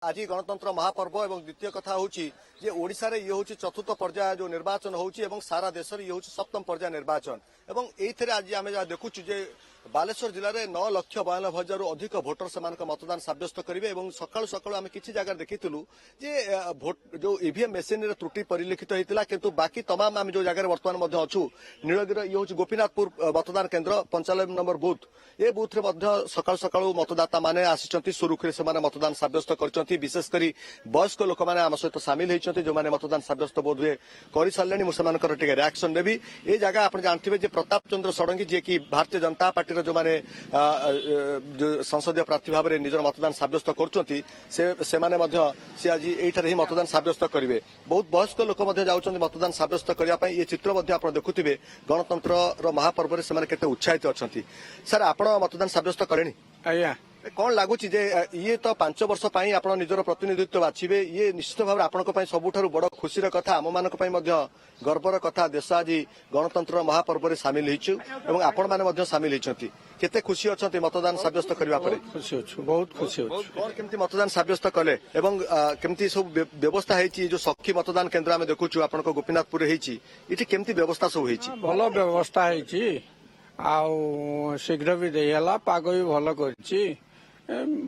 आज गणतंत्र महापर्व और द्वितीय कथा हूँ जे ओडिशा रे ये हूँ चतुर्थ पर्याय जो निर्वाचन होउची एवं सारा देश ये हूँ सप्तम पर्याय निर्वाचन एवं एथिरे आज आम देखुचु जे बालेश्वर जिले में 9,92,000 अधिक भोटर से मतदान सब्यस्त करेंगे और सकाळु सकाळु आम किसी जगह देखीलु जे भोट जो ईवीएम मेसीन रे त्रुटि परिलक्षित होता किंतु बाकी तमाम आम जो जगह बर्तमान अच्छु नीलगिरी ये हूँ गोपीनाथपुर मतदान केन्द्र 95 नंबर बूथ ये बूथ रे सकाळु सकाळु मतदाता माने आसी सुरुखुरी से मतदान सब्यस्त कर विशेषकर वयस्क लोक मैंने आम सहित सामिल होती जो मैंने मतदान सब्यस्त बोध हुए कर सारे मुझे रिएक्शन देवी ये जगह आप जानते हैं प्रताप चंद्र षडंगी जी की भारतीय जनता पार्टी जो मैंने संसदीय प्रार्थी भाव में निजर मतदान सब्यस्त कर आज ही मतदान सब्यस्त करेंगे बहुत वयस्क लोक मतदान सब्यस्त करने ये चित्र आप देखुवे गणतंत्र महापर्व से केते उत्साहित अच्छा सर आप मतदान सब्यस्त करें आज्ञा कौन लगुच ये तो 5 वर्ष आप निजर प्रतिनिधित्व बाछिबे ये निश्चित भाव आपण सबुठ बड़ खुशी कथा आम मान गर्वर कथा देश आज गणतंत्र महापर्व में सामिल होती आपण मैंने सामिल होती केते खुशी अच्छा मतदान सब्यस्त करने बहुत खुशी कौन केमती मतदान सब्यस्त कले केमती सब व्यवस्था है जो सखी मतदान केन्द्र आम देखु आप गोपीनाथपुर ये केमती व्यवस्था सब भल व्यवस्था शीघ्र भी देला पाग भी भल कर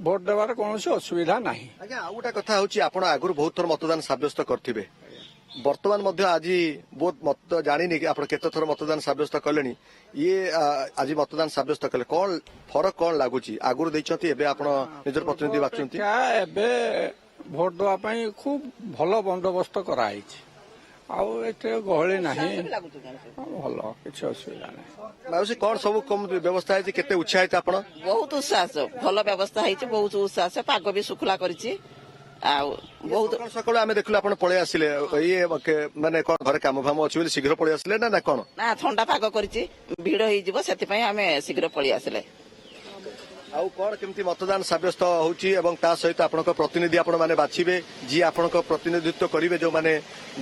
भोट देवार कौन असुविधा ना आज्ञा आ गोटे कथा हूँ आप आगुरी बहुत थर मतदान सब्यस्त करेंगे बर्तमान आज बहुत मत जानी कि आप केते थर मतदान सब्यस्त कले ये आज मतदान सब्यस्त कले कौन फरक कौन लगुच आगुरी देते आप निजर प्रतिनिधि बाछुंती भोट देवाई खूब भल बंदोबस्त कराई गहली ना भल किसी असुविधा ना माउसी कौन सब कम व्यवस्था है केते उत्साहित आप बहुत उत्साह भल व्यवस्था है बहुत उत्साह पाग भी सुखला कर बहुत सकाल आम देखल आप पलि आसिले ये माने कौन घर काम फाम अच्छी शीघ्र पलि आसिले ना कौन ना ठंडा पाग कर भिड़ हो शीघ्र पलि आसिले आउ कौन केमती मतदान सब्यस्त होता सहित आप प्रतिनिधि आपण मैंने बाछिबे जी आपण प्रतिनिधित्व करेंगे जो मैंने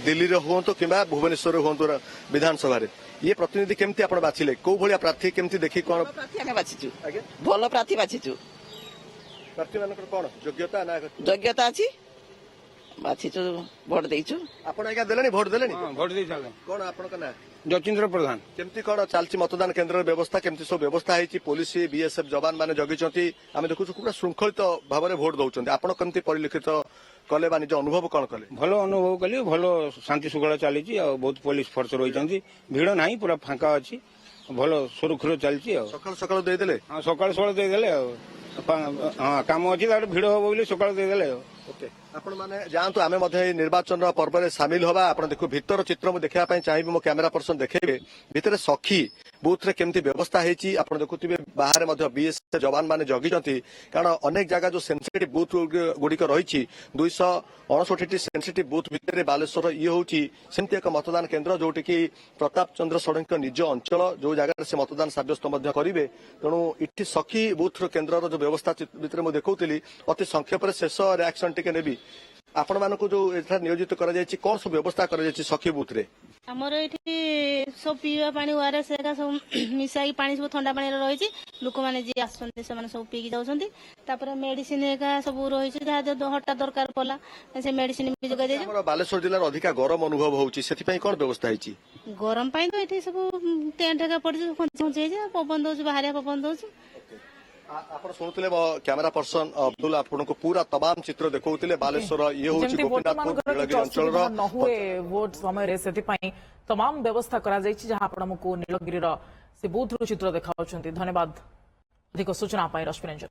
दिल्ली हूँ कि भुवनेश्वर हूँ विधानसभा ये प्रतिनिधि केमती आप बाछिले कौ भाया प्रार्थी केमती देखी कौन बाछिचु भल प्रार्थी बाछिचु प्रार्थी मान कौन योग्यता ना योग्यता अच्छी बाछिचु भोट देचु आपण आज्ञा देले भोट देले भोट दे सारे कौन आपण ना जतीन्द्र प्रधान केमती कौन चलती मतदान केन्द्र व्यवस्था केमती सब व्यवस्था है पुलिस बीएसएफ जवान मैंने जगी आम देखु पूरा श्रृंखलित भाव में भोट दौरान आपड़ केमती परिलक्षित कले निज अनुभव कौन कले भल अनुभव कली भल शांति शुगला चली बहुत पुलिस फोर्स रही भिड़ ना पूरा फांका अच्छी भल सुरक्षित चलती सकाल सकाल देदेले हाँ सकाल सकाल देदेले हाँ कम अच्छी भिड़ हम बोली सकाल देदेले आपण माने जानतु आमे मध्ये निर्वाचन पर्व में सामिल होबा आपण देखु भीतर चित्र मु देखा पई चाहिबे मो कैमरा पर्सन देखेबे भीतर सखी बूथ रे केमती व्यवस्था हेची आपण देखुथिबे बाहर मध्ये बीएस जवान माने जगिजंती कारण अनेक जगह जो सेंसिटिव बूथ गुडिक रहिछि 259 सेंसिटिव बूथ भितर बालेश्वर ये होची सेमती एक मतदान केन्द्र जोटी की प्रताप चंद्र षडंगी निज अंचल जो जगह से मतदान सब्यस्त मध्ये करिवे तेणु इठी सखी बूथ केन्द्र जो व्यवस्था भितर मु देखौतिली अति संक्षेप रे शेष रिएक्शन टिके नेबी आपण मानको जो एथा नियोजित करा जायछि कोन सब व्यवस्था करा जायछि सखी बूथ रे हमर एठी सब पीवा पानी ओआरएस एका सब मिसाई पानी सब ठंडा पानी रहिछि लोक माने जे आसछन्ते से माने सब पीकी जाउछन्ती तापर मेडिसिन एका सब रहिछि जहा जो हटा दरकार पला से मेडिसिन भी जगा देछि हमर बालेश्वर जिल्ला अधिका गरम अनुभव होउछि सेति पई कोन व्यवस्था हैछि गरम पई तो एठी सब टेंट एका पड़छि पहुंचे जे पवन दोछ बाहरिया पवन दोछ आपण सुनुतले कैमरा पर्सन अब्दुल आपनको पूरा तमाम चित्र देखौतिले बालेश्वर ये होछि गोपीनाथपुर नीलगिरी अंचल रो न हुए वोट समय रे सेति पई तमाम व्यवस्था करा जायछि जहां आपण हमको नीलगिरी रो से बूथ रो चित्र देखाउछन्ती धन्यवाद अधिक सूचना पाई रश्मि रंजन।